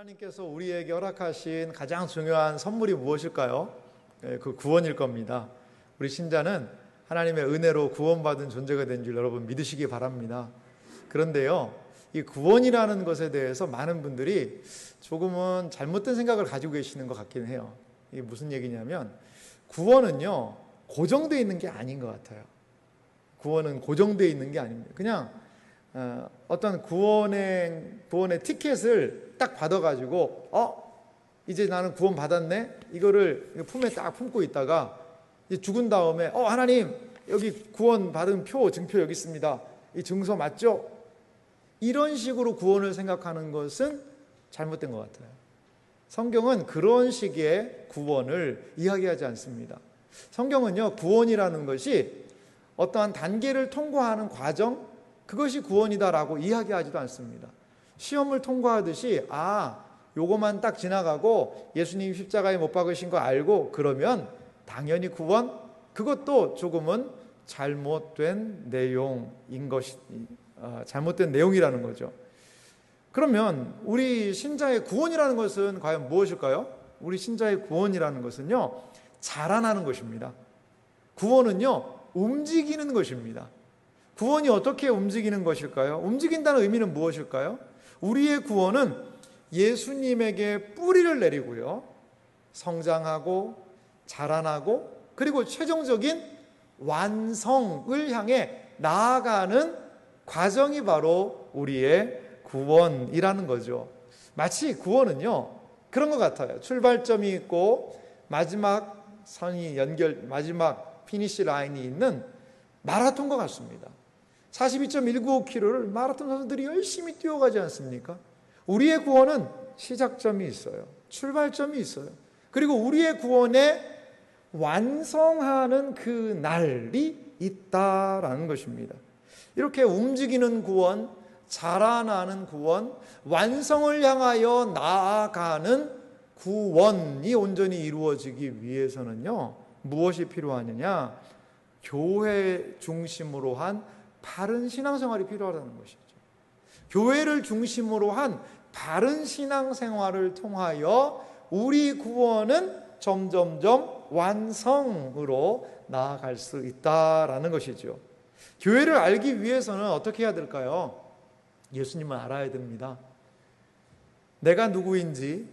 하나님께서 우리에게 허락하신 가장 중요한 선물이 무엇일까요? 그 구원일 겁니다. 우리 신자는 하나님의 은혜로 구원받은 존재가 된 줄 여러분 믿으시기 바랍니다. 그런데요, 이 구원이라는 것에 대해서 많은 분들이 조금은 잘못된 생각을 가지고 계시는 것 같긴 해요. 이게 무슨 얘기냐면, 구원은요 고정되어 있는 게 아닌 것 같아요. 구원은 고정되어 있는 게 아닙니다. 그냥 어떤 구원의 티켓을 딱 받아가지고 이제 나는 구원 받았네, 이거를 품에 딱 품고 있다가 이제 죽은 다음에 하나님 여기 구원 받은 표, 증표 여기 있습니다, 이 증서 맞죠? 이런 식으로 구원을 생각하는 것은 잘못된 것 같아요. 성경은 그런 식의 구원을 이야기하지 않습니다. 성경은요, 구원이라는 것이 어떠한 단계를 통과하는 과정, 그것이 구원이다라고 이야기하지도 않습니다. 시험을 통과하듯이 요거만 딱 지나가고 예수님 십자가에 못 박으신 거 알고 그러면 당연히 구원? 그것도 조금은 잘못된 내용이라는 거죠. 그러면 우리 신자의 구원이라는 것은 과연 무엇일까요? 우리 신자의 구원이라는 것은요, 자라나는 것입니다. 구원은요, 움직이는 것입니다. 구원이 어떻게 움직이는 것일까요? 움직인다는 의미는 무엇일까요? 우리의 구원은 예수님에게 뿌리를 내리고요, 성장하고 자라나고 그리고 최종적인 완성을 향해 나아가는 과정이 바로 우리의 구원이라는 거죠. 마치 구원은요 그런 것 같아요. 출발점이 있고 마지막 피니시 라인이 있는 마라톤과 같습니다. 42.195km를 마라톤 선수들이 열심히 뛰어가지 않습니까? 우리의 구원은 시작점이 있어요. 출발점이 있어요. 그리고 우리의 구원에 완성하는 그 날이 있다라는 것입니다. 이렇게 움직이는 구원, 자라나는 구원, 완성을 향하여 나아가는 구원이 온전히 이루어지기 위해서는요, 무엇이 필요하느냐? 교회 중심으로 한 바른 신앙생활이 필요하다는 것이죠. 교회를 중심으로 한 바른 신앙생활을 통하여 우리 구원은 점점점 완성으로 나아갈 수 있다라는 것이죠. 교회를 알기 위해서는 어떻게 해야 될까요? 예수님을 알아야 됩니다. 내가 누구인지,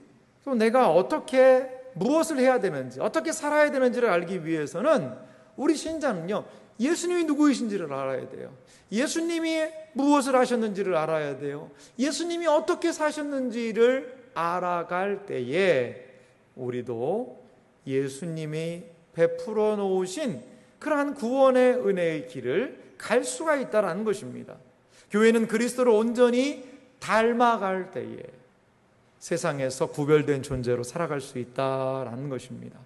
또 내가 어떻게 무엇을 해야 되는지, 어떻게 살아야 되는지를 알기 위해서는 우리 신자는요, 예수님이 누구이신지를 알아야 돼요. 예수님이 무엇을 하셨는지를 알아야 돼요. 예수님이 어떻게 사셨는지를 알아갈 때에 우리도 예수님이 베풀어 놓으신 그러한 구원의 은혜의 길을 갈 수가 있다는 것입니다. 교회는 그리스도를 온전히 닮아갈 때에 세상에서 구별된 존재로 살아갈 수 있다는 것입니다.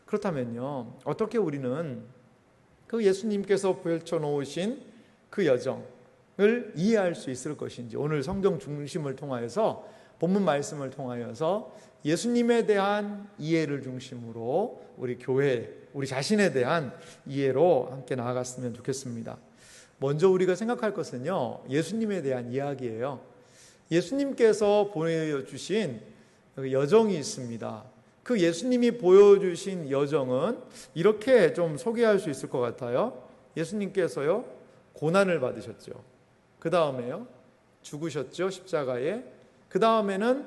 그렇다면요, 어떻게 우리는 그 예수님께서 펼쳐놓으신 그 여정을 이해할 수 있을 것인지, 오늘 성경 중심을 통하여서, 본문 말씀을 통하여서 예수님에 대한 이해를 중심으로 우리 교회, 우리 자신에 대한 이해로 함께 나아갔으면 좋겠습니다. 먼저 우리가 생각할 것은요, 예수님에 대한 이야기예요. 예수님께서 보여주신 여정이 있습니다. 그 예수님이 보여주신 여정은 이렇게 좀 소개할 수 있을 것 같아요. 예수님께서요, 고난을 받으셨죠. 그 다음에요, 죽으셨죠, 십자가에. 그 다음에는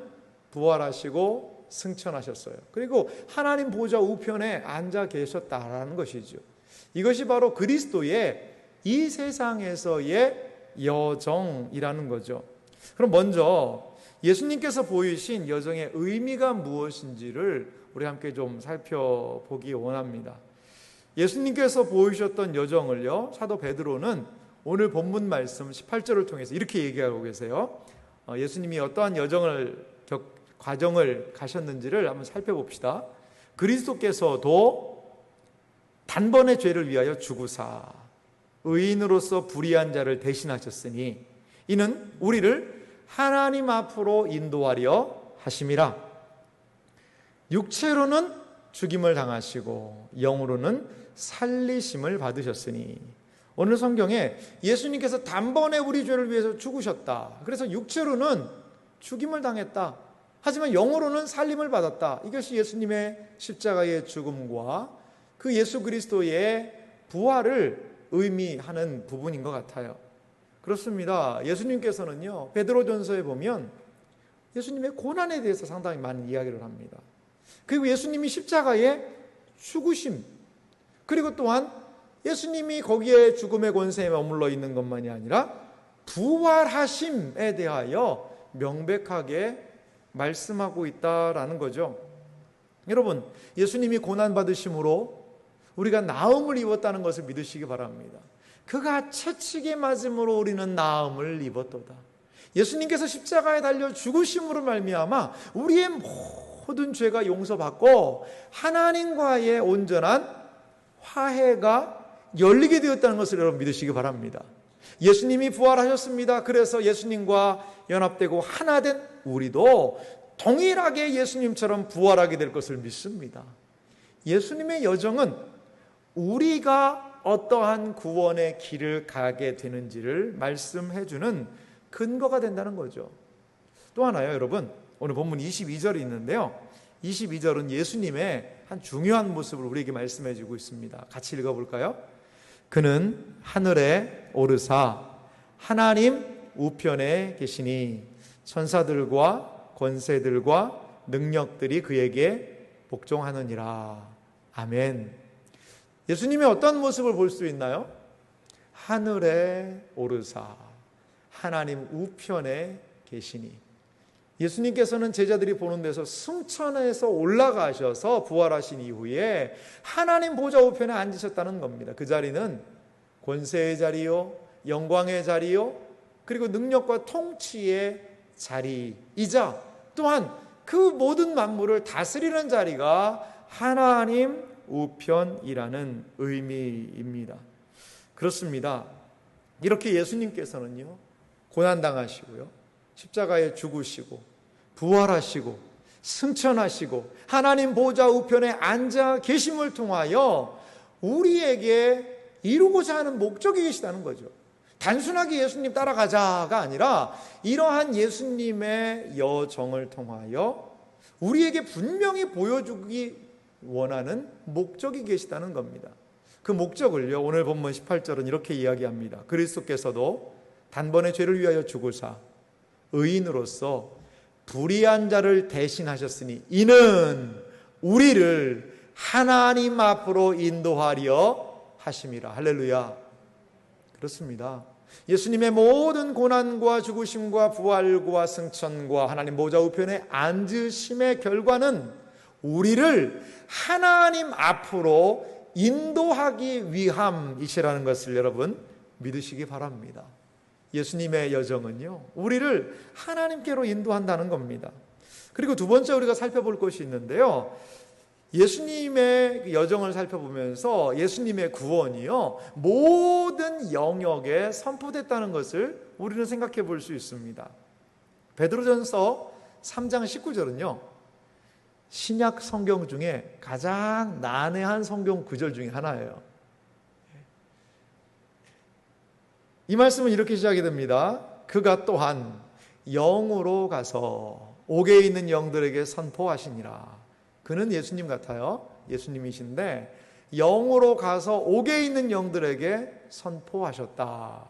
부활하시고 승천하셨어요. 그리고 하나님 보좌 우편에 앉아 계셨다라는 것이죠. 이것이 바로 그리스도의 이 세상에서의 여정이라는 거죠. 그럼 먼저 예수님께서 보이신 여정의 의미가 무엇인지를 우리 함께 좀 살펴보기 원합니다. 예수님께서 보이셨던 여정을요, 사도 베드로는 오늘 본문 말씀 18절을 통해서 이렇게 얘기하고 계세요. 예수님이 어떠한 과정을 가셨는지를 한번 살펴봅시다. 그리스도께서도 단번에 죄를 위하여 죽으사 의인으로서 불의한 자를 대신하셨으니 이는 우리를 하나님 앞으로 인도하려 하심이라. 육체로는 죽임을 당하시고 영으로는 살리심을 받으셨으니. 오늘 성경에 예수님께서 단번에 우리 죄를 위해서 죽으셨다. 그래서 육체로는 죽임을 당했다. 하지만 영으로는 살림을 받았다. 이것이 예수님의 십자가의 죽음과 그 예수 그리스도의 부활을 의미하는 부분인 것 같아요. 그렇습니다. 예수님께서는요, 베드로전서에 보면 예수님의 고난에 대해서 상당히 많은 이야기를 합니다. 그리고 예수님이 십자가의 죽으심, 그리고 또한 예수님이 거기에 죽음의 권세에 머물러 있는 것만이 아니라 부활하심에 대하여 명백하게 말씀하고 있다라는 거죠. 여러분, 예수님이 고난받으심으로 우리가 나음을 입었다는 것을 믿으시기 바랍니다. 그가 채찍에 맞음으로 우리는 나음을 입었도다. 예수님께서 십자가에 달려 죽으심으로 말미암아 우리의 모든 죄가 용서받고 하나님과의 온전한 화해가 열리게 되었다는 것을 여러분 믿으시기 바랍니다. 예수님이 부활하셨습니다. 그래서 예수님과 연합되고 하나 된 우리도 동일하게 예수님처럼 부활하게 될 것을 믿습니다. 예수님의 여정은 우리가 어떠한 구원의 길을 가게 되는지를 말씀해 주는 근거가 된다는 거죠. 또 하나요, 여러분. 오늘 본문 22절이 있는데요. 22절은 예수님의 한 중요한 모습을 우리에게 말씀해 주고 있습니다. 같이 읽어볼까요? 그는 하늘에 오르사 하나님 우편에 계시니 천사들과 권세들과 능력들이 그에게 복종하느니라. 아멘. 예수님의 어떤 모습을 볼 수 있나요? 하늘에 오르사 하나님 우편에 계시니. 예수님께서는 제자들이 보는 데서 승천해서 올라가셔서 부활하신 이후에 하나님 보좌 우편에 앉으셨다는 겁니다. 그 자리는 권세의 자리요, 영광의 자리요, 그리고 능력과 통치의 자리이자 또한 그 모든 만물을 다스리는 자리가 하나님 우편이라는 의미입니다. 그렇습니다. 이렇게 예수님께서는요, 고난당하시고요, 십자가에 죽으시고 부활하시고 승천하시고 하나님 보좌 우편에 앉아 계심을 통하여 우리에게 이루고자 하는 목적이 계시다는 거죠. 단순하게 예수님 따라가자가 아니라 이러한 예수님의 여정을 통하여 우리에게 분명히 보여주기 원하는 목적이 계시다는 겁니다. 그 목적을요, 오늘 본문 18절은 이렇게 이야기합니다. 그리스도께서도 단번에 죄를 위하여 죽으사 의인으로서 불의한 자를 대신하셨으니 이는 우리를 하나님 앞으로 인도하려 하심이라. 할렐루야. 그렇습니다. 예수님의 모든 고난과 죽으심과 부활과 승천과 하나님 보좌 우편에 앉으심의 결과는 우리를 하나님 앞으로 인도하기 위함이시라는 것을 여러분 믿으시기 바랍니다. 예수님의 여정은요, 우리를 하나님께로 인도한다는 겁니다. 그리고 두 번째 우리가 살펴볼 것이 있는데요, 예수님의 여정을 살펴보면서 예수님의 구원이요, 모든 영역에 선포됐다는 것을 우리는 생각해 볼 수 있습니다. 베드로전서 3장 19절은요, 신약 성경 중에 가장 난해한 성경 구절 중에 하나예요. 이 말씀은 이렇게 시작이 됩니다. 그가 또한 영으로 가서 옥에 있는 영들에게 선포하시니라. 그는 예수님 같아요. 예수님이신데 영으로 가서 옥에 있는 영들에게 선포하셨다.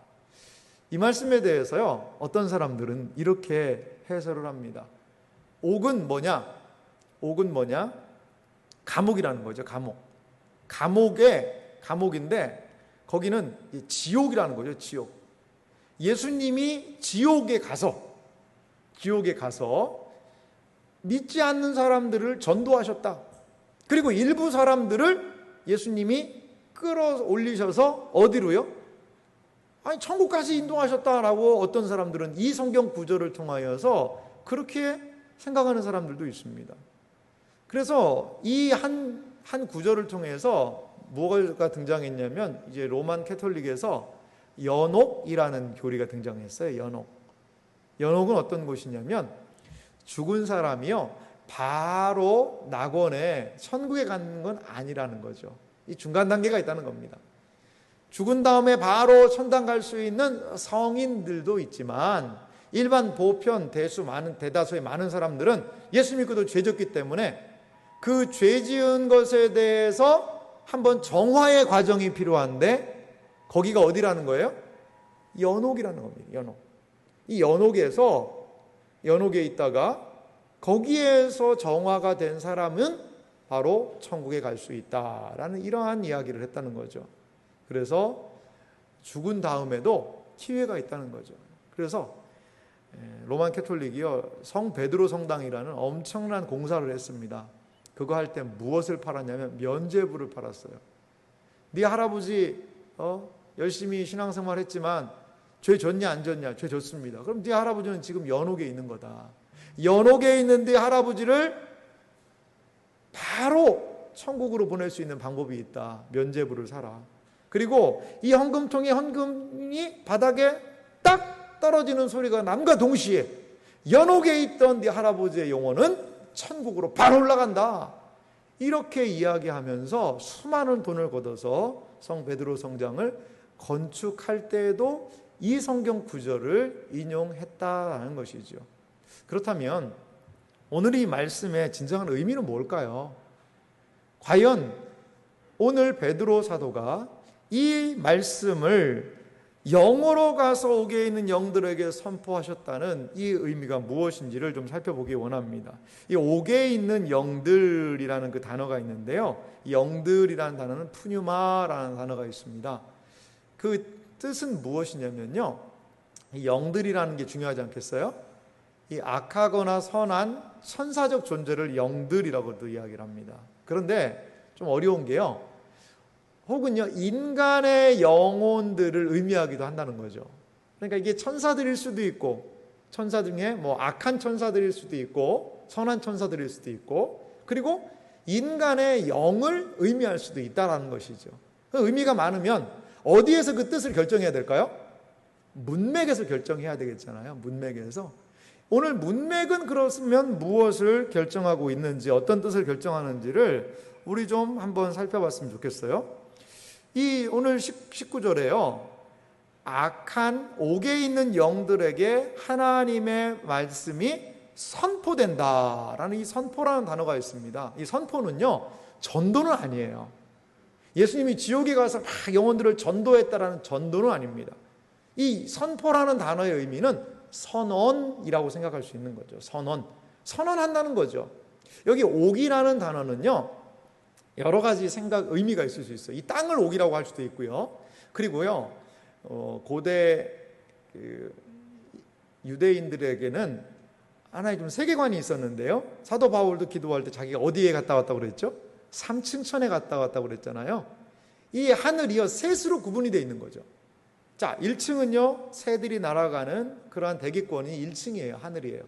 이 말씀에 대해서요, 어떤 사람들은 이렇게 해설을 합니다. 옥은 뭐냐? 옥은 뭐냐? 감옥이라는 거죠. 감옥인데 거기는 지옥이라는 거죠. 지옥. 예수님이 지옥에 가서 믿지 않는 사람들을 전도하셨다. 그리고 일부 사람들을 예수님이 끌어올리셔서 어디로요? 천국까지 인도하셨다라고 어떤 사람들은 이 성경 구절을 통하여서 그렇게 생각하는 사람들도 있습니다. 그래서 이 한 구절을 통해서 뭐가 등장했냐면 이제 로만 캐톨릭에서 연옥이라는 교리가 등장했어요. 연옥은 어떤 곳이냐면 죽은 사람이요 바로 낙원에 천국에 가는 건 아니라는 거죠. 이 중간 단계가 있다는 겁니다. 죽은 다음에 바로 천당 갈 수 있는 성인들도 있지만 일반 보편 대다수의 많은 사람들은 예수 믿고도 죄 졌기 때문에 그 죄 지은 것에 대해서 한번 정화의 과정이 필요한데 거기가 어디라는 거예요? 연옥이라는 겁니다. 연옥. 이 연옥에 있다가 거기에서 정화가 된 사람은 바로 천국에 갈 수 있다라는 이러한 이야기를 했다는 거죠. 그래서 죽은 다음에도 기회가 있다는 거죠. 그래서 로만 캐톨릭이요, 성 베드로 성당이라는 엄청난 공사를 했습니다. 그거 할 때 무엇을 팔았냐면 면죄부를 팔았어요. 네 할아버지 열심히 신앙생활 했지만 죄 졌냐 안 졌냐? 죄 졌습니다. 그럼 네 할아버지는 지금 연옥에 있는 거다. 연옥에 있는 네 할아버지를 바로 천국으로 보낼 수 있는 방법이 있다. 면죄부를 사라. 그리고 이 헌금통에 헌금이 바닥에 딱 떨어지는 소리가 남과 동시에 연옥에 있던 네 할아버지의 영혼은 천국으로 바로 올라간다. 이렇게 이야기하면서 수많은 돈을 걷어서 성 베드로 성당을 건축할 때에도 이 성경 구절을 인용했다는 것이죠. 그렇다면 오늘 이 말씀의 진정한 의미는 뭘까요? 과연 오늘 베드로 사도가 이 말씀을 영으로 가서 옥에 있는 영들에게 선포하셨다는 이 의미가 무엇인지를 좀 살펴보기 원합니다. 이 옥에 있는 영들이라는 그 단어가 있는데요, 이 영들이라는 단어는 푸뉴마라는 단어가 있습니다. 그 뜻은 무엇이냐면요, 이 영들이라는 게 중요하지 않겠어요? 이 악하거나 선한 천사적 존재를 영들이라고도 이야기를 합니다. 그런데 좀 어려운 게요, 혹은요 인간의 영혼들을 의미하기도 한다는 거죠. 그러니까 이게 천사들일 수도 있고, 천사 중에 뭐 악한 천사들일 수도 있고 선한 천사들일 수도 있고, 그리고 인간의 영을 의미할 수도 있다는 것이죠. 그 의미가 많으면 어디에서 그 뜻을 결정해야 될까요? 문맥에서 결정해야 되겠잖아요. 문맥에서. 오늘 문맥은 그렇으면 무엇을 결정하고 있는지, 어떤 뜻을 결정하는지를 우리 좀 한번 살펴봤으면 좋겠어요. 이 오늘 19절에요, 악한 옥에 있는 영들에게 하나님의 말씀이 선포된다라는 이 선포라는 단어가 있습니다. 이 선포는요, 전도는 아니에요. 예수님이 지옥에 가서 막 영혼들을 전도했다라는 전도는 아닙니다. 이 선포라는 단어의 의미는 선언이라고 생각할 수 있는 거죠. 선언한다는 거죠. 여기 옥이라는 단어는요, 여러 가지 의미가 있을 수 있어요. 이 땅을 옥이라고 할 수도 있고요. 그리고요, 고대 유대인들에게는 하나의 좀 세계관이 있었는데요. 사도 바울도 기도할 때 자기가 어디에 갔다 왔다고 그랬죠? 3층 천에 갔다 왔다고 그랬잖아요. 이 하늘이요, 셋으로 구분이 되어 있는 거죠. 자, 1층은요, 새들이 날아가는 그러한 대기권이 1층이에요. 하늘이에요.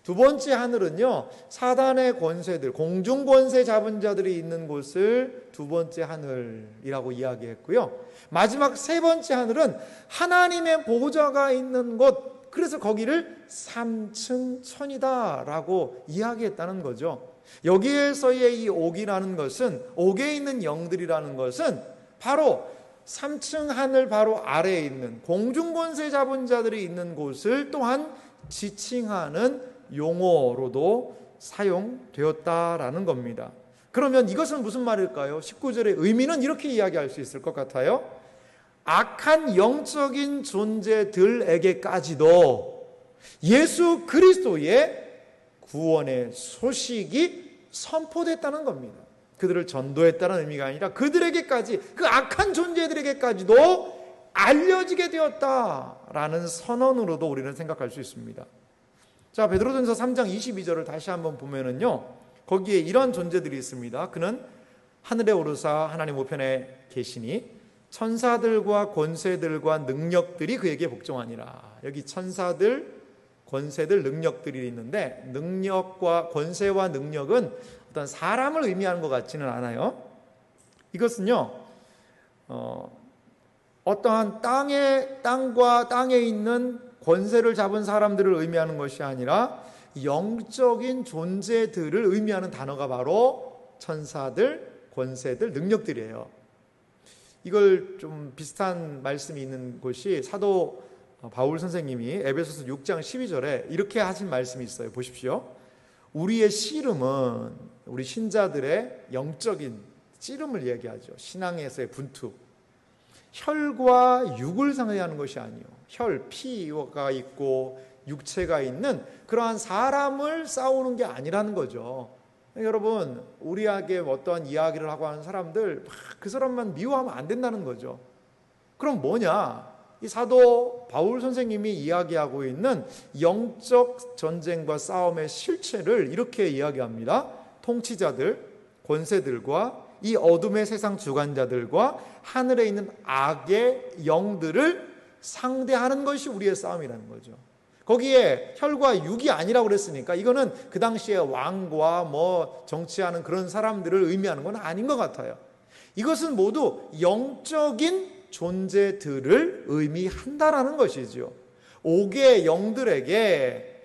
두 번째 하늘은요, 사단의 권세들, 공중 권세 잡은 자들이 있는 곳을 두 번째 하늘이라고 이야기했고요. 마지막 세 번째 하늘은 하나님의 보호자가 있는 곳, 그래서 거기를 3층 천이다라고 이야기했다는 거죠. 여기에서의 이 옥이라는 것은, 옥에 있는 영들이라는 것은 바로 3층 하늘 바로 아래에 있는 공중 권세 잡은 자들이 있는 곳을 또한 지칭하는 용어로도 사용되었다라는 겁니다. 그러면 이것은 무슨 말일까요? 19절의 의미는 이렇게 이야기할 수 있을 것 같아요. 악한 영적인 존재들에게까지도 예수 그리스도의 구원의 소식이 선포됐다는 겁니다. 그들을 전도했다는 의미가 아니라 그들에게까지, 그 악한 존재들에게까지도 알려지게 되었다라는 선언으로도 우리는 생각할 수 있습니다. 자, 베드로전서 3장 22절을 다시 한번 보면은요, 거기에 이런 존재들이 있습니다. 그는 하늘에 오르사 하나님 우편에 계시니 천사들과 권세들과 능력들이 그에게 복종하니라. 여기 천사들, 권세들, 능력들이 있는데, 능력과 권세와 능력은 어떤 사람을 의미하는 것 같지는 않아요. 이것은요, 어떠한 땅과 땅에 있는 권세를 잡은 사람들을 의미하는 것이 아니라 영적인 존재들을 의미하는 단어가 바로 천사들, 권세들, 능력들이에요. 이걸 좀 비슷한 말씀이 있는 곳이 사도 바울 선생님이 에베소서 6장 12절에 이렇게 하신 말씀이 있어요. 보십시오. 우리의 씨름은 우리 신자들의 영적인 씨름을 얘기하죠. 신앙에서의 분투. 혈과 육을 상대하는 것이 아니요. 혈, 피가 있고 육체가 있는 그러한 사람을 싸우는 게 아니라는 거죠. 여러분, 우리에게 어떠한 이야기를 하고 하는 사람들 그 사람만 미워하면 안 된다는 거죠. 그럼 뭐냐? 이 사도 바울 선생님이 이야기하고 있는 영적 전쟁과 싸움의 실체를 이렇게 이야기합니다. 통치자들, 권세들과 이 어둠의 세상 주관자들과 하늘에 있는 악의 영들을 상대하는 것이 우리의 싸움이라는 거죠. 거기에 혈과 육이 아니라고 그랬으니까 이거는 그 당시에 왕과 정치하는 그런 사람들을 의미하는 건 아닌 것 같아요. 이것은 모두 영적인 존재들을 의미한다라는 것이죠. 옥의 영들에게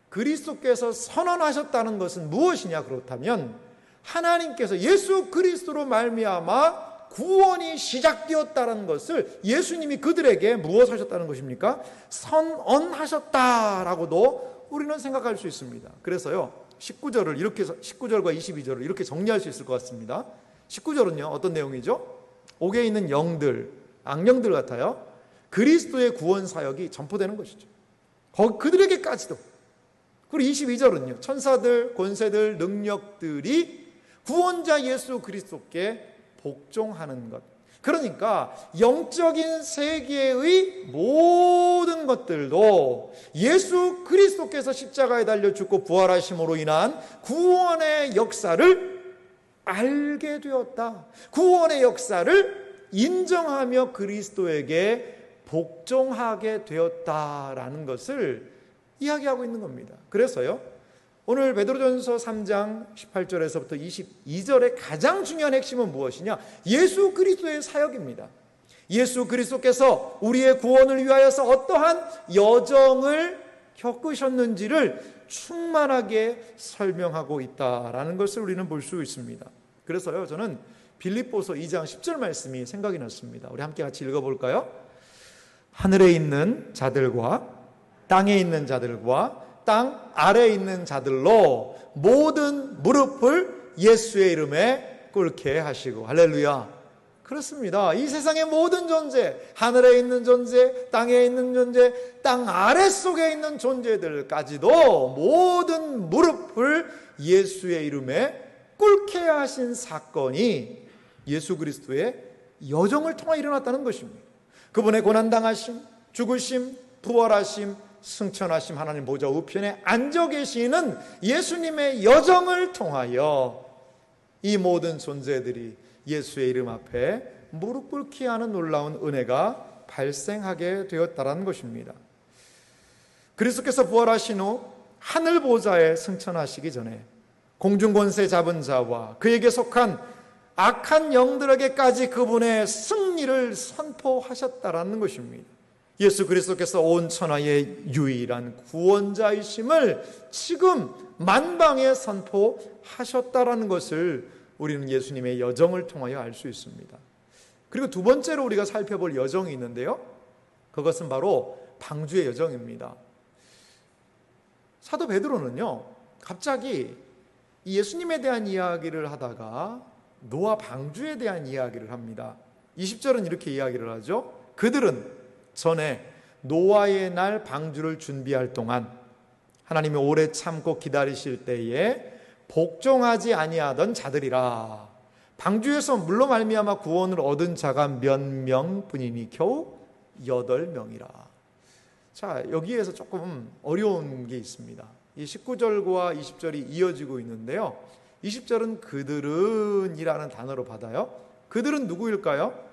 그리스도께서 선언하셨다는 것은 무엇이냐? 그렇다면 하나님께서 예수 그리스도로 말미암아 구원이 시작되었다는 것을 예수님이 그들에게 무엇 하셨다는 것입니까? 선언하셨다라고도 우리는 생각할 수 있습니다. 그래서요, 19절과 22절을 이렇게 정리할 수 있을 것 같습니다. 19절은요, 어떤 내용이죠? 옥에 있는 영들, 악령들 같아요. 그리스도의 구원 사역이 전포되는 것이죠. 그들에게까지도. 그리고 22절은요, 천사들, 권세들, 능력들이 구원자 예수 그리스도께 복종하는 것. 그러니까 영적인 세계의 모든 것들도 예수 그리스도께서 십자가에 달려 죽고 부활하심으로 인한 구원의 역사를 알게 되었다. 구원의 역사를 인정하며 그리스도에게 복종하게 되었다라는 것을 이야기하고 있는 겁니다. 그래서요, 오늘 베드로전서 3장 18절에서부터 22절의 가장 중요한 핵심은 무엇이냐? 예수 그리스도의 사역입니다. 예수 그리스도께서 우리의 구원을 위하여서 어떠한 여정을 겪으셨는지를 충만하게 설명하고 있다라는 것을 우리는 볼 수 있습니다. 그래서요, 저는 빌립보서 2장 10절 말씀이 생각이 났습니다. 우리 함께 같이 읽어볼까요? 하늘에 있는 자들과 땅에 있는 자들과 땅 아래에 있는 자들로 모든 무릎을 예수의 이름에 꿇게 하시고. 할렐루야. 그렇습니다. 이 세상의 모든 존재, 하늘에 있는 존재, 땅에 있는 존재, 땅 아래속에 있는 존재들까지도 모든 무릎을 예수의 이름에 꿇게 하신 사건이 예수 그리스도의 여정을 통해 일어났다는 것입니다. 그분의 고난당하심, 죽으심, 부활하심, 승천하심, 하나님 보좌 우편에 앉아 계시는 예수님의 여정을 통하여 이 모든 존재들이 예수의 이름 앞에 무릎 꿇게 하는 놀라운 은혜가 발생하게 되었다는 것입니다. 그리스도께서 부활하신 후 하늘 보좌에 승천하시기 전에 공중권세 잡은 자와 그에게 속한 악한 영들에게까지 그분의 승리를 선포하셨다라는 것입니다. 예수 그리스도께서 온 천하의 유일한 구원자이심을 지금 만방에 선포하셨다라는 것을 우리는 예수님의 여정을 통하여 알 수 있습니다. 그리고 두 번째로 우리가 살펴볼 여정이 있는데요, 그것은 바로 방주의 여정입니다. 사도 베드로는요, 갑자기 예수님에 대한 이야기를 하다가 노아 방주에 대한 이야기를 합니다. 20절은 이렇게 이야기를 하죠. 그들은 전에 노아의 날 방주를 준비할 동안 하나님이 오래 참고 기다리실 때에 복종하지 아니하던 자들이라. 방주에서 물로 말미암아 구원을 얻은 자가 몇 명뿐이니 겨우 8명이라. 자, 여기에서 조금 어려운 게 있습니다. 이 19절과 20절이 이어지고 있는데요, 20절은 그들은 이라는 단어로 받아요. 그들은 누구일까요?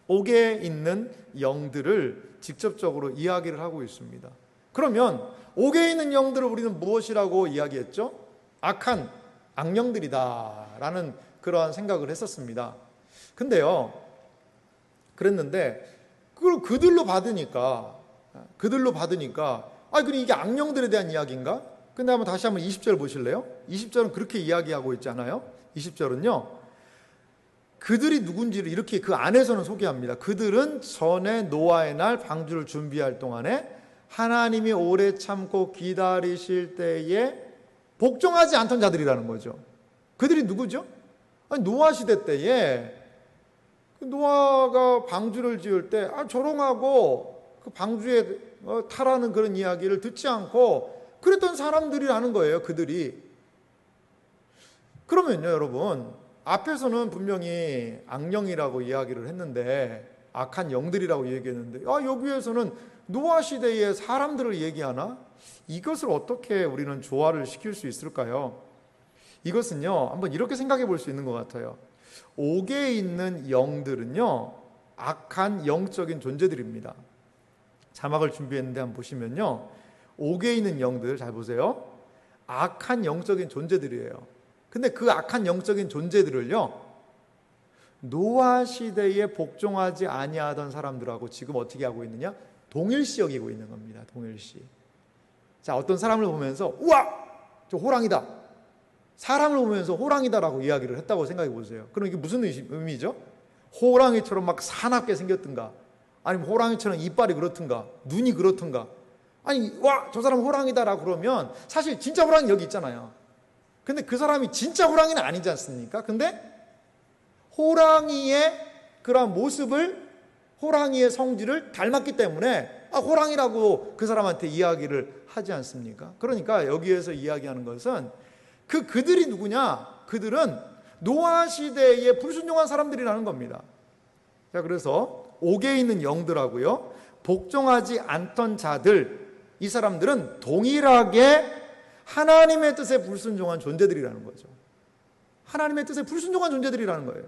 옥에 있는 영들을 직접적으로 이야기를 하고 있습니다. 그러면 옥에 있는 영들을 우리는 무엇이라고 이야기했죠? 악한 악령들이다 라는 그러한 생각을 했었습니다. 근데요, 그랬는데 그걸 그들로 받으니까 그럼 이게 악령들에 대한 이야기인가? 근데 다시 한번 20절 보실래요? 20절은 그렇게 이야기하고 있잖아요. 20절은요, 그들이 누군지를 이렇게 그 안에서는 소개합니다. 그들은 전에 노아의 날 방주를 준비할 동안에 하나님이 오래 참고 기다리실 때에 복종하지 않던 자들이라는 거죠. 그들이 누구죠? 아니, 노아 시대 때에 노아가 방주를 지을 때 조롱하고 그 방주에 타라는 그런 이야기를 듣지 않고 그랬던 사람들이라는 거예요. 그들이. 그러면요, 여러분, 앞에서는 분명히 악령이라고 이야기를 했는데, 악한 영들이라고 얘기했는데, 여기에서는 노아 시대의 사람들을 얘기하나? 이것을 어떻게 우리는 조화를 시킬 수 있을까요? 이것은요, 한번 이렇게 생각해 볼 수 있는 것 같아요. 옥에 있는 영들은요, 악한 영적인 존재들입니다. 자막을 준비했는데 한번 보시면요, 옥에 있는 영들, 잘 보세요. 악한 영적인 존재들이에요. 근데 그 악한 영적인 존재들을요, 노아 시대에 복종하지 아니하던 사람들하고 지금 어떻게 하고 있느냐? 동일시 여기고 있는 겁니다. 동일시. 자, 어떤 사람을 보면서 우와! 저 호랑이다. 사람을 보면서 호랑이다라고 이야기를 했다고 생각해 보세요. 그럼 이게 무슨 의미죠? 호랑이처럼 막 사납게 생겼든가, 아니면 호랑이처럼 이빨이 그렇든가, 눈이 그렇든가, 아니, 와! 저 사람 호랑이다라고 그러면 사실 진짜 호랑이 여기 있잖아요. 근데 그 사람이 진짜 호랑이는 아니지 않습니까? 근데 호랑이의 그러한 모습을, 호랑이의 성질을 닮았기 때문에 호랑이라고 그 사람한테 이야기를 하지 않습니까? 그러니까 여기에서 이야기하는 것은 그들이 누구냐? 그들은 노아 시대에 불순종한 사람들이라는 겁니다. 자, 그래서 옥에 있는 영들하고요, 복종하지 않던 자들, 이 사람들은 동일하게 하나님의 뜻에 불순종한 존재들이라는 거죠. 하나님의 뜻에 불순종한 존재들이라는 거예요.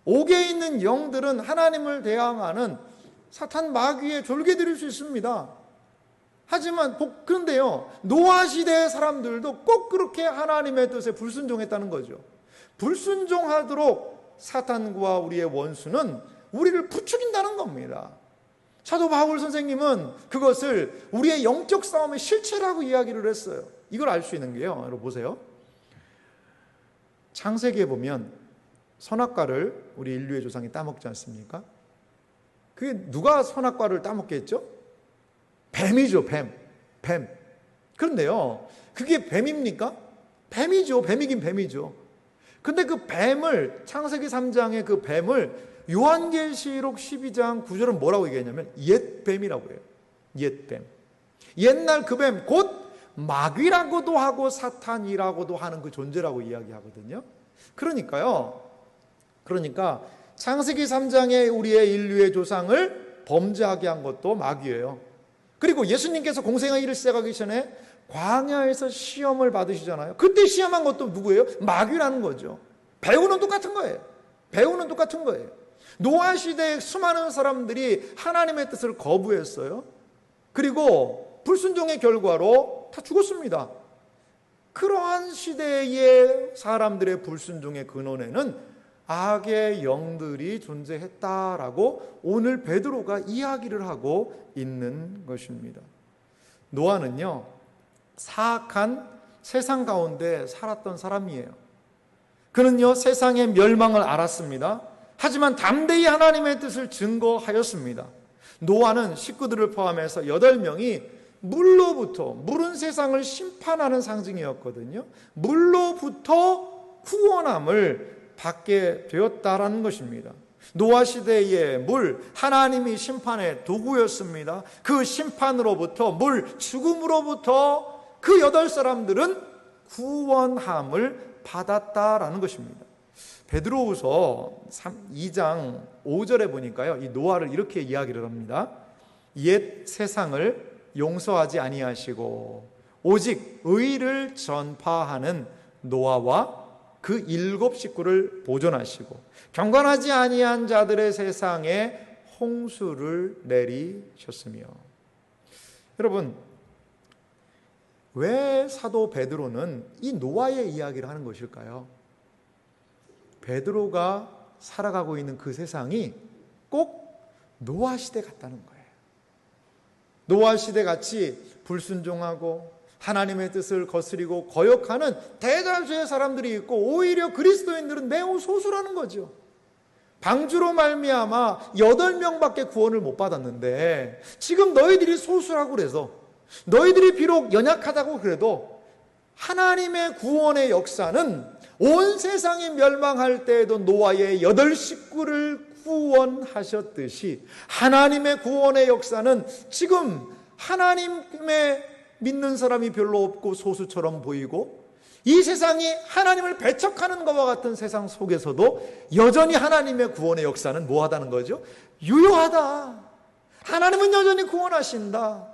옥에 있는 영들은 하나님을 대항하는 사탄 마귀의 졸개들일 수 있습니다. 하지만 그런데요, 노아 시대의 사람들도 꼭 그렇게 하나님의 뜻에 불순종했다는 거죠. 불순종하도록 사탄과 우리의 원수는 우리를 부추긴다는 겁니다. 사도 바울 선생님은 그것을 우리의 영적 싸움의 실체라고 이야기를 했어요. 이걸 알 수 있는 게요, 여러분 보세요. 창세기에 보면 선악과를 우리 인류의 조상이 따먹지 않습니까? 그게 누가 선악과를 따먹겠죠? 뱀이죠, 뱀. 그런데요, 그게 뱀입니까? 뱀이죠. 뱀이긴 뱀이죠. 근데 그 뱀을, 창세기 3장의 그 뱀을 요한계시록 12장 9절은 뭐라고 얘기했냐면 옛뱀이라고 해요. 옛뱀. 옛날 그 뱀, 곧 마귀라고도 하고 사탄이라고도 하는 그 존재라고 이야기하거든요. 그러니까 창세기 3장에 우리의 인류의 조상을 범죄하게 한 것도 마귀예요. 그리고 예수님께서 공생의 일을 시작하기 전에 광야에서 시험을 받으시잖아요. 그때 시험한 것도 누구예요? 마귀라는 거죠. 배우는 똑같은 거예요. 노아 시대에 수많은 사람들이 하나님의 뜻을 거부했어요. 그리고 불순종의 결과로 다 죽었습니다. 그러한 시대의 사람들의 불순종의 근원에는 악의 영들이 존재했다라고 오늘 베드로가 이야기를 하고 있는 것입니다. 노아는요, 사악한 세상 가운데 살았던 사람이에요. 그는요, 세상의 멸망을 알았습니다. 하지만 담대히 하나님의 뜻을 증거하였습니다. 노아는 식구들을 포함해서 8명이 물은 세상을 심판하는 상징이었거든요. 물로부터 구원함을 받게 되었다라는 것입니다. 노아 시대의 물, 하나님이 심판의 도구였습니다. 그 심판으로부터, 죽음으로부터 그 8사람들은 구원함을 받았다라는 것입니다. 베드로후서 2장 5절에 보니까요, 이 노아를 이렇게 이야기를 합니다. 옛 세상을 용서하지 아니하시고 오직 의를 전파하는 노아와 그 7 식구를 보존하시고 경건하지 아니한 자들의 세상에 홍수를 내리셨으며. 여러분, 왜 사도 베드로는 이 노아의 이야기를 하는 것일까요? 베드로가 살아가고 있는 그 세상이 꼭 노아 시대 같다는 거예요. 노아 시대 같이 불순종하고 하나님의 뜻을 거스리고 거역하는 대다수의 사람들이 있고, 오히려 그리스도인들은 매우 소수라는 거죠. 방주로 말미암아 8명밖에 구원을 못 받았는데, 지금 너희들이 소수라고 그래서, 너희들이 비록 연약하다고 그래도 하나님의 구원의 역사는 온 세상이 멸망할 때에도 노아의 8 식구를 구원하셨듯이, 하나님의 구원의 역사는 지금 하나님의 믿는 사람이 별로 없고 소수처럼 보이고, 이 세상이 하나님을 배척하는 것과 같은 세상 속에서도 여전히 하나님의 구원의 역사는 뭐하다는 거죠? 유효하다. 하나님은 여전히 구원하신다.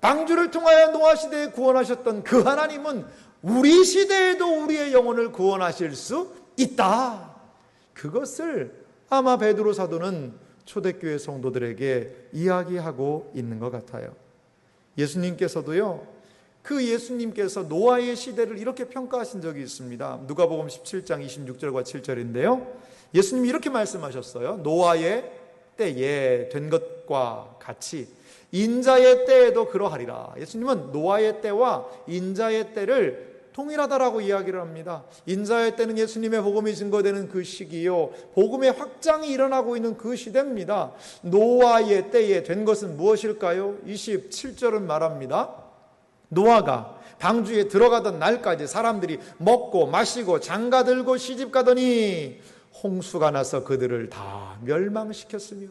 방주를 통하여 노아 시대에 구원하셨던 그 하나님은 우리 시대에도 우리의 영혼을 구원하실 수 있다. 그것을 아마 베드로 사도는 초대교회 성도들에게 이야기하고 있는 것 같아요. 예수님께서도요, 그 예수님께서 노아의 시대를 이렇게 평가하신 적이 있습니다. 누가복음 17장 26절과 7절인데요. 예수님이 이렇게 말씀하셨어요. 노아의 때에 된 것과 같이 인자의 때에도 그러하리라. 예수님은 노아의 때와 인자의 때를 동일하다라고 이야기를 합니다. 인자의 때는 예수님의 복음이 증거되는 그 시기요, 복음의 확장이 일어나고 있는 그 시대입니다. 노아의 때에 된 것은 무엇일까요? 27절은 말합니다. 노아가 방주에 들어가던 날까지 사람들이 먹고 마시고 장가들고 시집가더니 홍수가 나서 그들을 다 멸망시켰으며,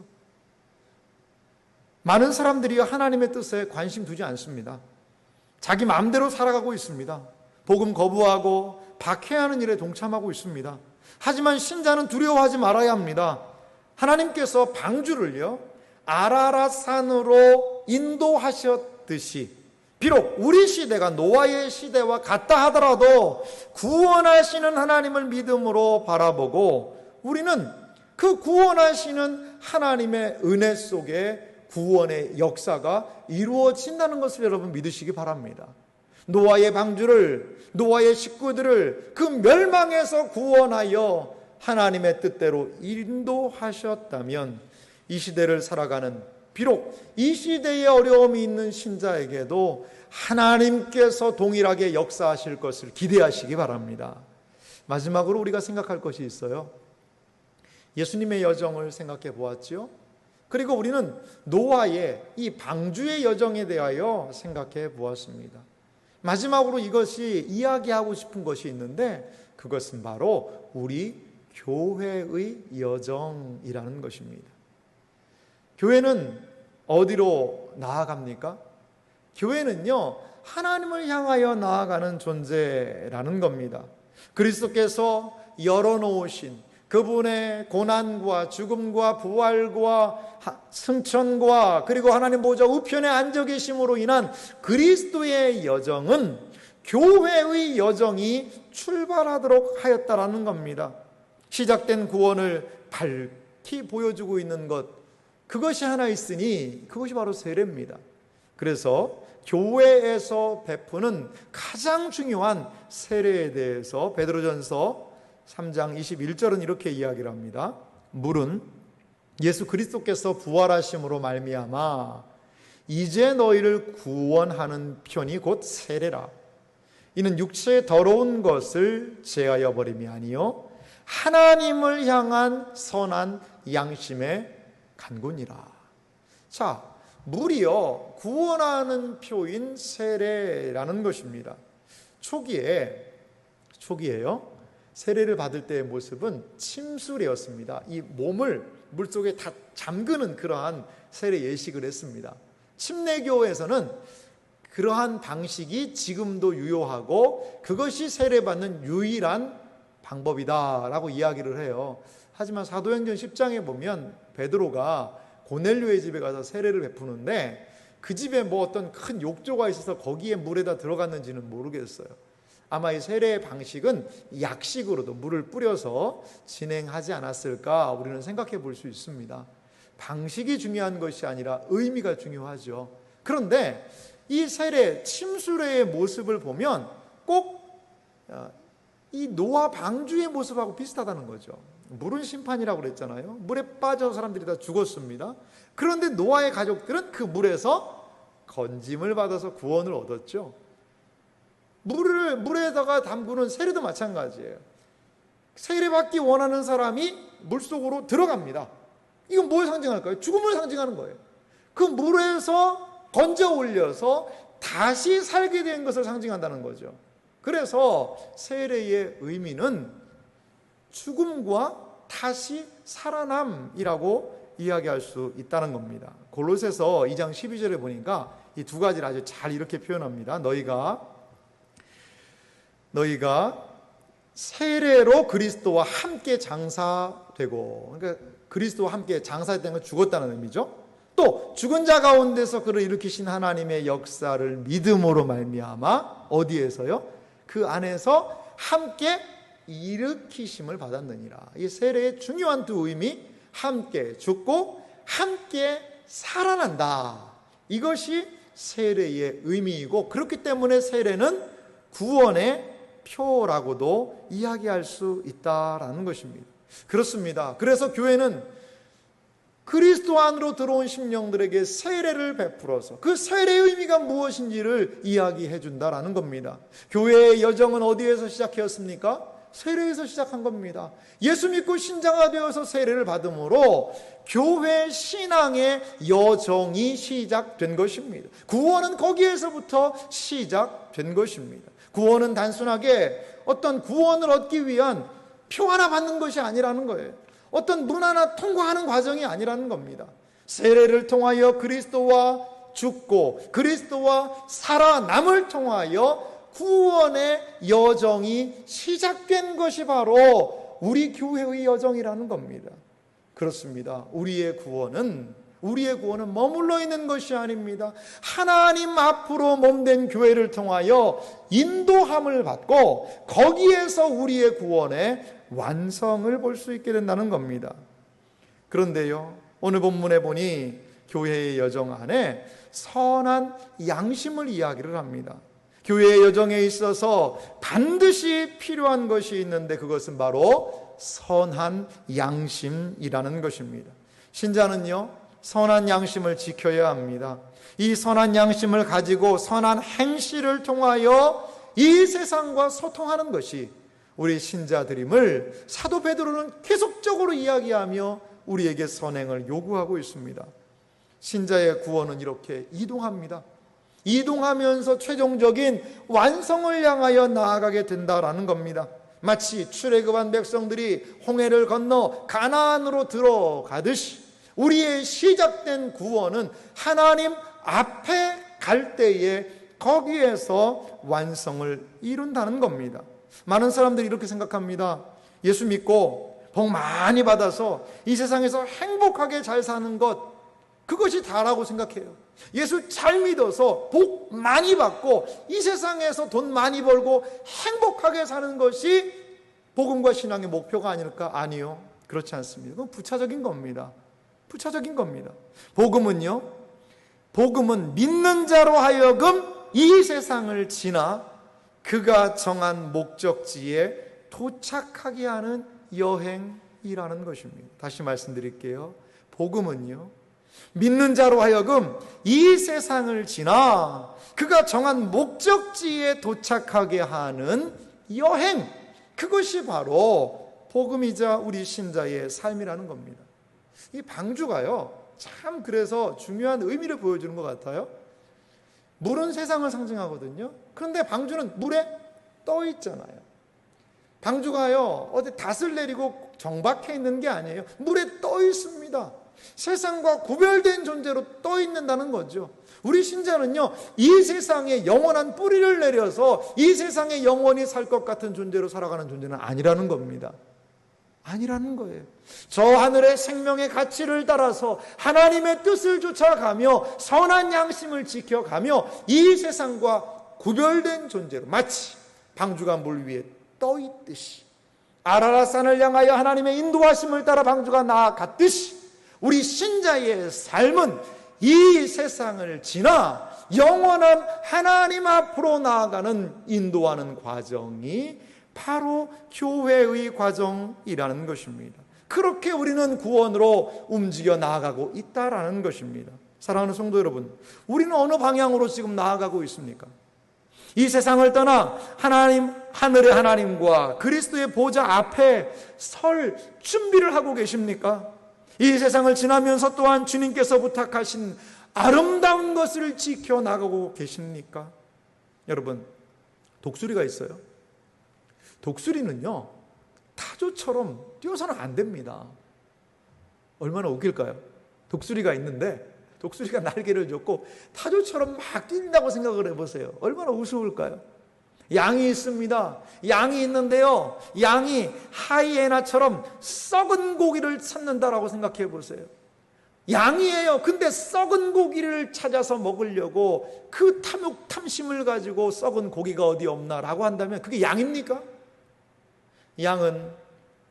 많은 사람들이 하나님의 뜻에 관심 두지 않습니다. 자기 마음대로 살아가고 있습니다. 복음 거부하고 박해하는 일에 동참하고 있습니다. 하지만 신자는 두려워하지 말아야 합니다. 하나님께서 방주를요, 아라랏산으로 인도하셨듯이, 비록 우리 시대가 노아의 시대와 같다 하더라도 구원하시는 하나님을 믿음으로 바라보고, 우리는 그 구원하시는 하나님의 은혜 속에 구원의 역사가 이루어진다는 것을 여러분 믿으시기 바랍니다. 노아의 방주를, 노아의 식구들을 그 멸망에서 구원하여 하나님의 뜻대로 인도하셨다면, 이 시대를 살아가는, 비록 이 시대에 어려움이 있는 신자에게도 하나님께서 동일하게 역사하실 것을 기대하시기 바랍니다. 마지막으로 우리가 생각할 것이 있어요. 예수님의 여정을 생각해 보았죠. 그리고 우리는 노아의 이 방주의 여정에 대하여 생각해 보았습니다. 마지막으로 이것이 이야기하고 싶은 것이 있는데, 그것은 바로 우리 교회의 여정이라는 것입니다. 교회는 어디로 나아갑니까? 교회는요, 하나님을 향하여 나아가는 존재라는 겁니다. 그리스도께서 열어놓으신 그분의 고난과 죽음과 부활과 승천과 그리고 하나님 보좌 우편에 앉아 계심으로 인한 그리스도의 여정은 교회의 여정이 출발하도록 하였다라는 겁니다. 시작된 구원을 밝히 보여주고 있는 것, 그것이 하나 있으니 그것이 바로 세례입니다. 그래서 교회에서 베푸는 가장 중요한 세례에 대해서 베드로전서 3장 21절은 이렇게 이야기를 합니다. 물은 예수 그리스도께서 부활하심으로 말미암아 이제 너희를 구원하는 편이 곧 세례라. 이는 육체의 더러운 것을 제하여 버림이 아니요 하나님을 향한 선한 양심의 간군이라. 자, 물이요, 구원하는 표인 세례라는 것입니다. 초기에요, 세례를 받을 때의 모습은 침수례였습니다. 이 몸을 물속에 다 잠그는 그러한 세례 예식을 했습니다. 침례교에서는 그러한 방식이 지금도 유효하고 그것이 세례받는 유일한 방법이다라고 이야기를 해요. 하지만 사도행전 10장에 보면 베드로가 고넬료의 집에 가서 세례를 베푸는데, 그 집에 뭐 어떤 큰 욕조가 있어서 거기에 물에다 들어갔는지는 모르겠어요. 아마 이 세례의 방식은 약식으로도 물을 뿌려서 진행하지 않았을까 우리는 생각해 볼 수 있습니다. 방식이 중요한 것이 아니라 의미가 중요하죠. 그런데 이 세례, 침수례의 모습을 보면 꼭 이 노아 방주의 모습하고 비슷하다는 거죠. 물은 심판이라고 그랬잖아요. 물에 빠져서 사람들이 다 죽었습니다. 그런데 노아의 가족들은 그 물에서 건짐을 받아서 구원을 얻었죠. 물에다가 담그는 세례도 마찬가지예요. 세례받기 원하는 사람이 물속으로 들어갑니다. 이건 뭘 상징할까요? 죽음을 상징하는 거예요. 그 물에서 건져 올려서 다시 살게 된 것을 상징한다는 거죠. 그래서 세례의 의미는 죽음과 다시 살아남이라고 이야기할 수 있다는 겁니다. 골로새서 2장 12절에 보니까 이 두 가지를 아주 잘 이렇게 표현합니다. 너희가 세례로 그리스도와 함께 장사되고, 그러니까 그리스도와 함께 장사했다는 건 죽었다는 의미죠. 또 죽은 자 가운데서 그를 일으키신 하나님의 역사를 믿음으로 말미암아 어디에서요? 그 안에서 함께 일으키심을 받았느니라. 이 세례의 중요한 두 의미, 함께 죽고 함께 살아난다. 이것이 세례의 의미이고, 그렇기 때문에 세례는 구원의 표라고도 이야기할 수 있다라는 것입니다. 그렇습니다. 그래서 교회는 그리스도 안으로 들어온 심령들에게 세례를 베풀어서 그 세례의 의미가 무엇인지를 이야기해 준다라는 겁니다. 교회의 여정은 어디에서 시작되었습니까? 세례에서 시작한 겁니다. 예수 믿고 신자가 되어서 세례를 받음으로 교회 신앙의 여정이 시작된 것입니다. 구원은 거기에서부터 시작된 것입니다. 구원은 단순하게 어떤 구원을 얻기 위한 표 하나 받는 것이 아니라는 거예요. 어떤 문 하나 통과하는 과정이 아니라는 겁니다. 세례를 통하여 그리스도와 죽고 그리스도와 살아남을 통하여 구원의 여정이 시작된 것이 바로 우리 교회의 여정이라는 겁니다. 그렇습니다. 우리의 구원은 머물러 있는 것이 아닙니다. 하나님 앞으로 몸된 교회를 통하여 인도함을 받고 거기에서 우리의 구원의 완성을 볼 수 있게 된다는 겁니다. 그런데요, 오늘 본문에 보니 교회의 여정 안에 선한 양심을 이야기를 합니다. 교회의 여정에 있어서 반드시 필요한 것이 있는데 그것은 바로 선한 양심이라는 것입니다. 신자는요, 선한 양심을 지켜야 합니다. 이 선한 양심을 가지고 선한 행실을 통하여 이 세상과 소통하는 것이 우리 신자들임을 사도 베드로는 계속적으로 이야기하며 우리에게 선행을 요구하고 있습니다. 신자의 구원은 이렇게 이동합니다. 이동하면서 최종적인 완성을 향하여 나아가게 된다라는 겁니다. 마치 출애굽한 백성들이 홍해를 건너 가나안으로 들어가듯이 우리의 시작된 구원은 하나님 앞에 갈 때에 거기에서 완성을 이룬다는 겁니다. 많은 사람들이 이렇게 생각합니다. 예수 믿고 복 많이 받아서 이 세상에서 행복하게 잘 사는 것, 그것이 다라고 생각해요. 예수 잘 믿어서 복 많이 받고 이 세상에서 돈 많이 벌고 행복하게 사는 것이 복음과 신앙의 목표가 아닐까? 아니요, 그렇지 않습니다. 그건 부차적인 겁니다. 부차적인 겁니다. 복음은 믿는 자로 하여금 이 세상을 지나 그가 정한 목적지에 도착하게 하는 여행이라는 것입니다. 다시 말씀드릴게요. 복음은요, 믿는 자로 하여금 이 세상을 지나 그가 정한 목적지에 도착하게 하는 여행, 그것이 바로 복음이자 우리 신자의 삶이라는 겁니다. 이 방주가요, 참 그래서 중요한 의미를 보여주는 것 같아요. 물은 세상을 상징하거든요. 그런데 방주는 물에 떠 있잖아요. 방주가요, 어디 닷을 내리고 정박해 있는 게 아니에요. 물에 떠 있습니다. 세상과 구별된 존재로 떠 있는다는 거죠. 우리 신자는요, 이 세상에 영원한 뿌리를 내려서 이 세상에 영원히 살 것 같은 존재로 살아가는 존재는 아니라는 겁니다. 아니라는 거예요. 저 하늘의 생명의 가치를 따라서 하나님의 뜻을 쫓아가며 선한 양심을 지켜가며 이 세상과 구별된 존재로, 마치 방주가 물 위에 떠 있듯이, 아라랏산을 향하여 하나님의 인도하심을 따라 방주가 나아갔듯이 우리 신자의 삶은 이 세상을 지나 영원한 하나님 앞으로 나아가는 인도하는 과정이 바로 교회의 과정이라는 것입니다. 그렇게 우리는 구원으로 움직여 나아가고 있다라는 것입니다. 사랑하는 성도 여러분, 우리는 어느 방향으로 지금 나아가고 있습니까? 이 세상을 떠나 하나님, 하늘의 하나님과 그리스도의 보좌 앞에 설 준비를 하고 계십니까? 이 세상을 지나면서 또한 주님께서 부탁하신 아름다운 것을 지켜나가고 계십니까? 여러분, 독수리가 있어요. 독수리는요, 타조처럼 뛰어서는 안 됩니다. 얼마나 웃길까요? 독수리가 있는데 독수리가 날개를 줬고 타조처럼 막 뛴다고 생각을 해보세요. 얼마나 우스울까요? 양이 있습니다. 양이 있는데요, 양이 하이에나처럼 썩은 고기를 찾는다라고 생각해 보세요. 양이에요. 근데 썩은 고기를 찾아서 먹으려고 그 탐심을 가지고 썩은 고기가 어디 없나라고 한다면 그게 양입니까? 양은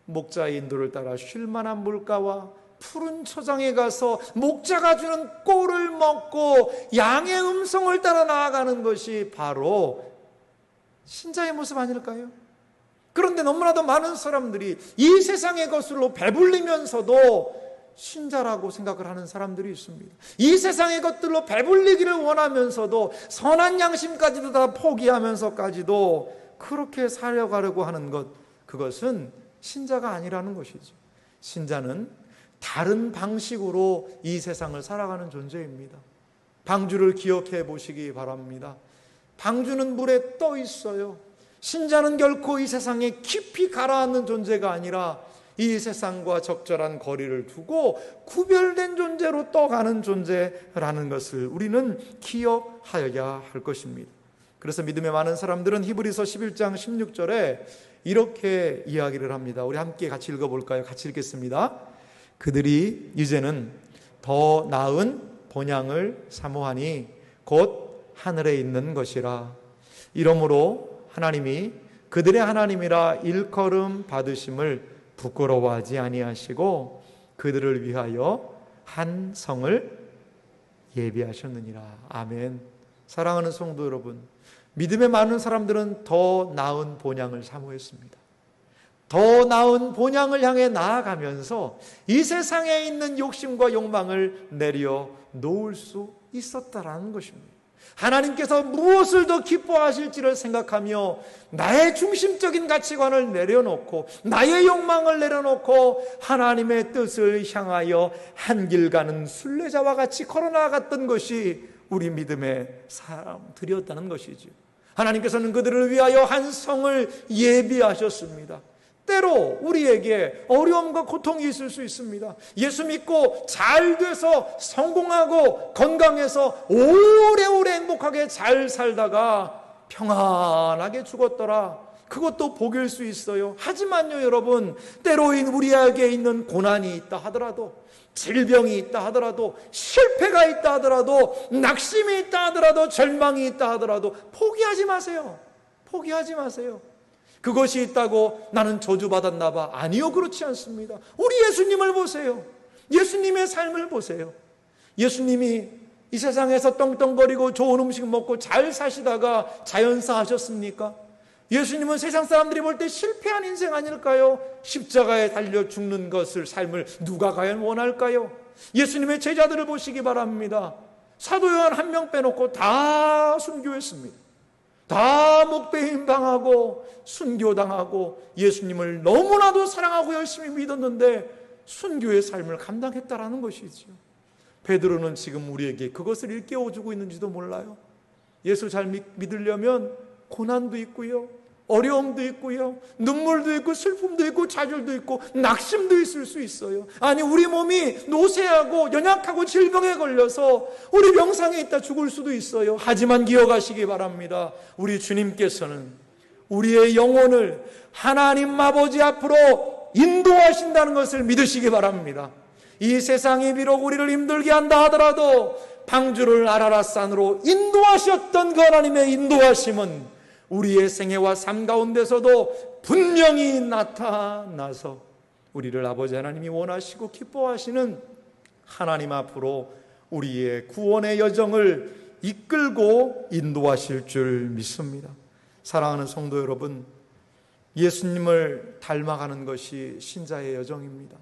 목자의 인도를 따라 쉴만한 물가와 푸른 초장에 가서 목자가 주는 꼴을 먹고 양의 음성을 따라 나아가는 것이 바로 신자의 모습 아닐까요? 그런데 너무나도 많은 사람들이 이 세상의 것으로 배불리면서도 신자라고 생각을 하는 사람들이 있습니다. 이 세상의 것들로 배불리기를 원하면서도 선한 양심까지도 다 포기하면서까지도 그렇게 살려가려고 하는 것, 그것은 신자가 아니라는 것이죠. 신자는 다른 방식으로 이 세상을 살아가는 존재입니다. 방주를 기억해 보시기 바랍니다. 방주는 물에 떠 있어요. 신자는 결코 이 세상에 깊이 가라앉는 존재가 아니라 이 세상과 적절한 거리를 두고 구별된 존재로 떠가는 존재라는 것을 우리는 기억하여야 할 것입니다. 그래서 믿음의 많은 사람들은 히브리서 11장 16절에 이렇게 이야기를 합니다. 우리 함께 같이 읽어볼까요? 같이 읽겠습니다. 그들이 이제는 더 나은 본향을 사모하니 곧 하늘에 있는 것이라. 이러므로 하나님이 그들의 하나님이라 일컬음 받으심을 부끄러워하지 아니하시고 그들을 위하여 한 성을 예비하셨느니라. 아멘. 사랑하는 성도 여러분, 믿음의 많은 사람들은 더 나은 본향을 사모했습니다. 더 나은 본향을 향해 나아가면서 이 세상에 있는 욕심과 욕망을 내려놓을 수 있었다라는 것입니다. 하나님께서 무엇을 더 기뻐하실지를 생각하며 나의 중심적인 가치관을 내려놓고 나의 욕망을 내려놓고 하나님의 뜻을 향하여 한 길 가는 순례자와 같이 걸어나갔던 것이 우리 믿음의 사람들이었다는 것이죠. 하나님께서는 그들을 위하여 한 성을 예비하셨습니다. 때로 우리에게 어려움과 고통이 있을 수 있습니다. 예수 믿고 잘 돼서 성공하고 건강해서 오래오래 행복하게 잘 살다가 평안하게 죽었더라. 그것도 복일 수 있어요. 하지만요, 여러분, 때로인 우리에게 있는 고난이 있다 하더라도, 질병이 있다 하더라도, 실패가 있다 하더라도, 낙심이 있다 하더라도, 절망이 있다 하더라도 포기하지 마세요. 포기하지 마세요. 그것이 있다고 나는 저주받았나 봐. 아니요, 그렇지 않습니다. 우리 예수님을 보세요. 예수님의 삶을 보세요. 예수님이 이 세상에서 떵떵거리고 좋은 음식 먹고 잘 사시다가 자연사 하셨습니까? 예수님은 세상 사람들이 볼 때 실패한 인생 아닐까요? 십자가에 달려 죽는 것을, 삶을 누가 과연 원할까요? 예수님의 제자들을 보시기 바랍니다. 사도 요한 한 명 빼놓고 다 순교했습니다. 다 목배임 당하고 순교당하고 예수님을 너무나도 사랑하고 열심히 믿었는데 순교의 삶을 감당했다라는 것이죠. 베드로는 지금 우리에게 그것을 일깨워주고 있는지도 몰라요. 예수 잘 믿으려면 고난도 있고요, 어려움도 있고요, 눈물도 있고 슬픔도 있고 좌절도 있고 낙심도 있을 수 있어요. 아니, 우리 몸이 노쇠하고 연약하고 질병에 걸려서 우리 병상에 있다 죽을 수도 있어요. 하지만 기억하시기 바랍니다. 우리 주님께서는 우리의 영혼을 하나님 아버지 앞으로 인도하신다는 것을 믿으시기 바랍니다. 이 세상이 비록 우리를 힘들게 한다 하더라도 방주를 아라랏산으로 인도하셨던 그 하나님의 인도하심은 우리의 생애와 삶 가운데서도 분명히 나타나서 우리를 아버지 하나님이 원하시고 기뻐하시는 하나님 앞으로 우리의 구원의 여정을 이끌고 인도하실 줄 믿습니다. 사랑하는 성도 여러분, 예수님을 닮아가는 것이 신자의 여정입니다.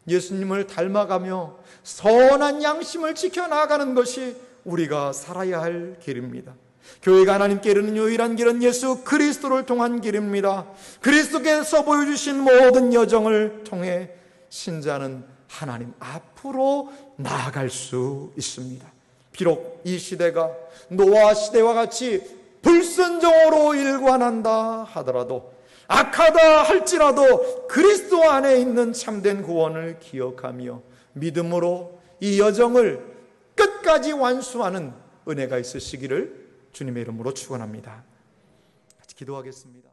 예수님을 닮아가며 선한 양심을 지켜나가는 것이 우리가 살아야 할 길입니다. 교회가 하나님께 이르는 유일한 길은 예수 그리스도를 통한 길입니다. 그리스도께서 보여주신 모든 여정을 통해 신자는 하나님 앞으로 나아갈 수 있습니다. 비록 이 시대가 노아 시대와 같이 불순종으로 일관한다 하더라도, 악하다 할지라도 그리스도 안에 있는 참된 구원을 기억하며 믿음으로 이 여정을 끝까지 완수하는 은혜가 있으시기를 주님의 이름으로 축원합니다. 같이 기도하겠습니다.